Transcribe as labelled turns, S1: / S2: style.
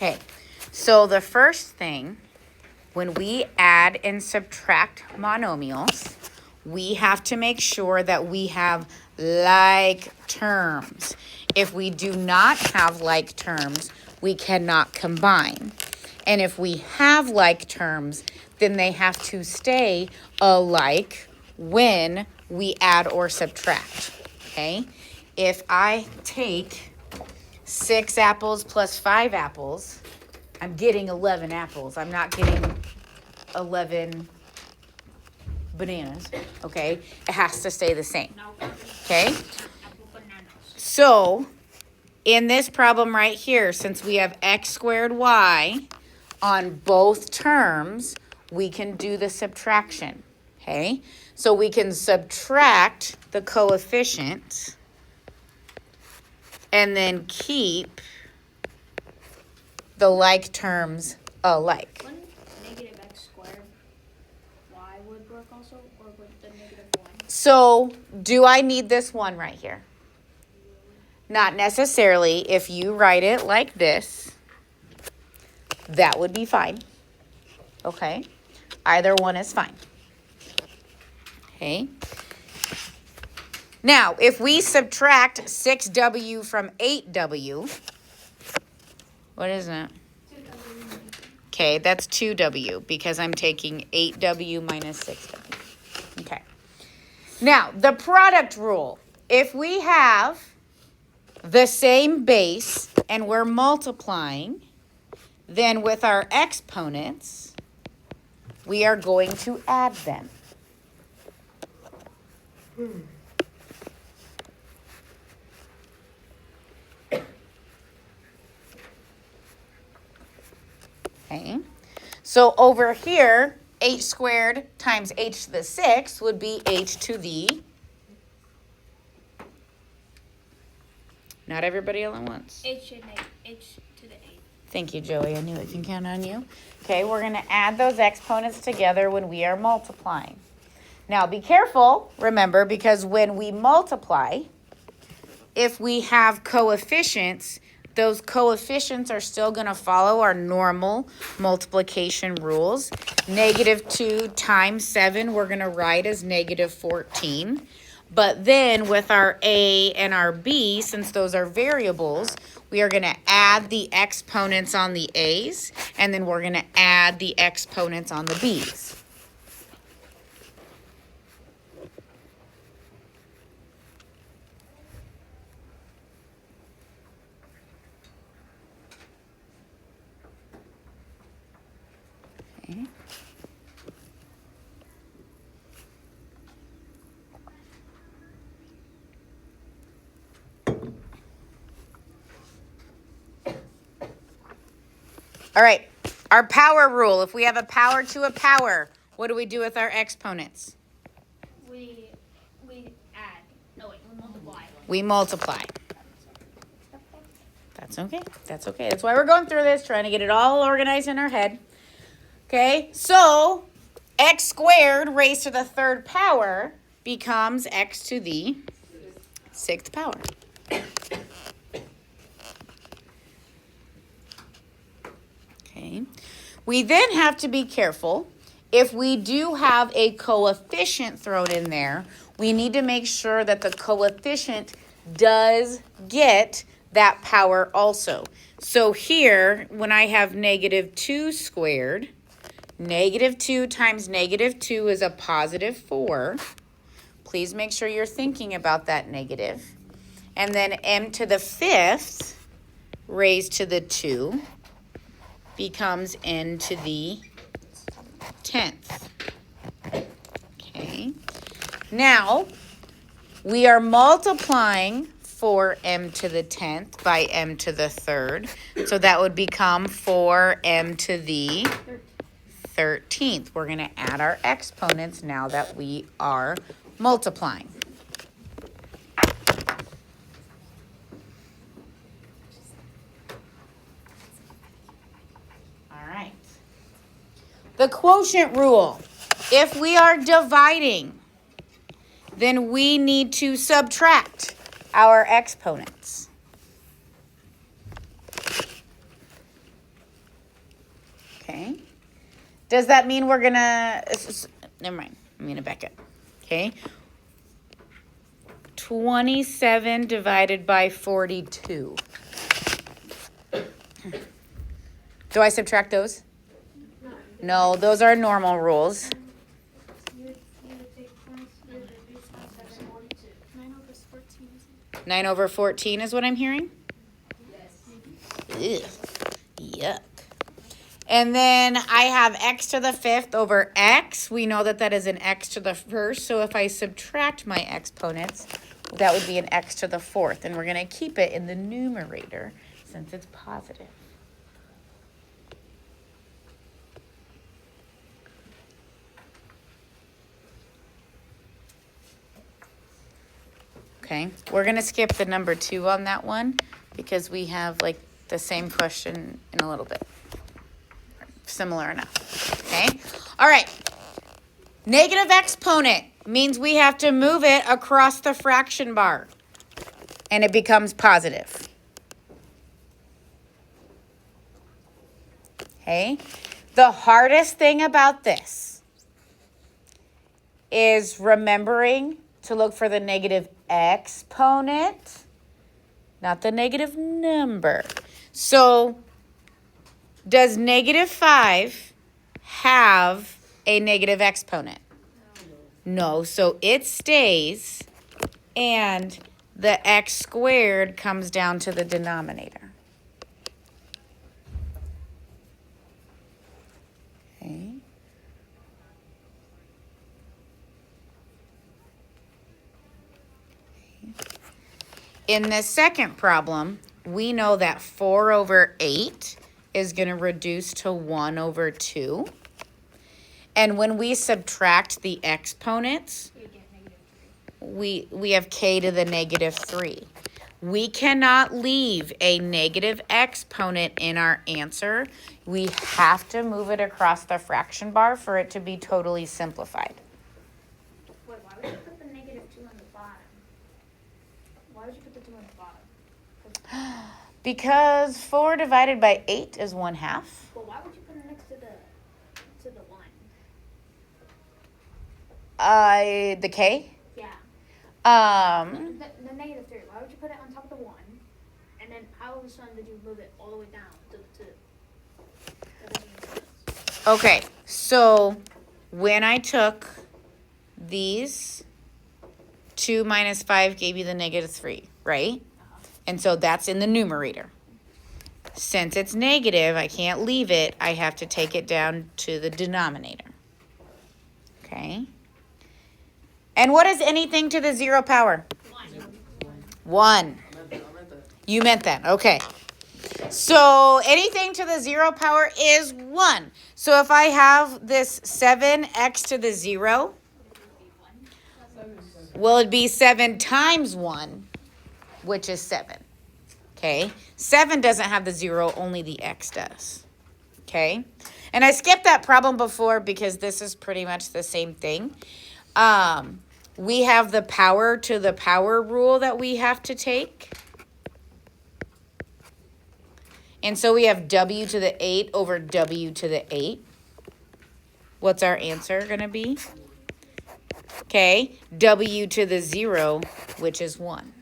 S1: Okay, so the first thing, when we add and subtract monomials, we have to make sure that we have like terms. If we do not have like terms, we cannot combine. And if we have like terms, then they have to stay alike when we add or subtract, okay? If I take 6 apples plus 5 apples, I'm getting 11 apples. I'm not getting 11 bananas, okay? It has to stay the same, okay? So, in this problem right here, since we have x squared y on both terms, we can do the subtraction, okay? So we can subtract the coefficient and then keep the like terms alike.
S2: Wouldn't negative x squared y would work also, or would the negative 1?
S1: So, do I need this one right here? Not necessarily. If you write it like this, that would be fine. Okay? Either one is fine. Okay? Now, if we subtract 6w from 8w, what is that? Okay, that's 2w because I'm taking 8w minus 6w. Okay. Now, the product rule. If we have the same base and we're multiplying, then with our exponents, we are going to add them. Okay, so over here, h squared times h to the 6th would be h to the, not everybody all at once.
S2: H to the 8.
S1: Thank you, Joey. I knew I can count on you. Okay, we're going to add those exponents together when we are multiplying. Now, be careful, remember, because when we multiply, if we have coefficients, those coefficients are still going to follow our normal multiplication rules. -2 times 7, we're going to write as -14. But then with our a and our b, since those are variables, we are going to add the exponents on the a's, and then we're going to add the exponents on the b's. Okay. All right, our power rule. If we have a power to a power, what do we do with our exponents?
S2: We add. No, wait, we multiply.
S1: We multiply. That's okay. That's okay. That's why we're going through this, trying to get it all organized in our head. Okay, so x squared raised to the 3rd power becomes x to the 6th power. Okay, we then have to be careful. If we do have a coefficient thrown in there, we need to make sure that the coefficient does get that power also. So here, when I have -2 squared, -2 times -2 is a +4. Please make sure you're thinking about that negative. And then m to the 5th raised to the 2 becomes n to the 10th. Okay. Now, we are multiplying 4m to the 10th by m to the 3rd. So that would become 4m to the 13th. We're going to add our exponents now that we are multiplying. All right. The quotient rule. If we are dividing, then we need to subtract our exponents. Okay. Does that mean we're gonna, never mind, I'm gonna back up. Okay. 27 divided by 42. Do I subtract those? No, those are normal rules.
S2: You would take 9 over 14.
S1: 9 over 14 is what I'm hearing? Yes. Yuck. And then I have x to the 5th over x. We know that that is an x to the 1st. So if I subtract my exponents, that would be an x to the 4th. And we're going to keep it in the numerator since it's positive. Okay, we're going to skip the number 2 on that one because we have like the same question in a little bit. Similar enough. Okay, all right. Negative exponent means we have to move it across the fraction bar and it becomes positive. Okay, the hardest thing about this is remembering to look for the negative exponent, not the negative number. So, does negative 5 have a negative exponent? No, so it stays, and the x squared comes down to the denominator. Okay. In the second problem, we know that 4 over 8 is going to reduce to 1 over 2. And when we subtract the exponents,
S2: You get negative 3.
S1: we have k to the negative 3. We cannot leave a negative exponent in our answer. We have to move it across the fraction bar for it to be totally simplified.
S2: Wait, why would you put the negative 2 on the bottom? Why would you put the 2 on the bottom?
S1: Because 4 divided by 8 is 1/2.
S2: Well, why would you put it next to the 1?
S1: The k?
S2: Yeah. The negative 3. Why would you put it on top of the 1? And then how all of a sudden did you move it all the way down to the 2? That doesn't make sense.
S1: Okay, so when I took these, 2 minus 5 gave you the negative 3, right? And so that's in the numerator. Since it's negative, I can't leave it. I have to take it down to the denominator. Okay. And what is anything to the 0 power? 1. You meant that. Okay. So anything to the 0 power is 1. So if I have this 7x to the 0, well, it'd be 7 times 1, which is 7. Okay. 7 doesn't have the 0, only the x does. Okay. And I skipped that problem before because this is pretty much the same thing. We have the power to the power rule that we have to take. And so we have w to the 8 over w to the 8. What's our answer going to be? Okay, w to the 0, which is 1.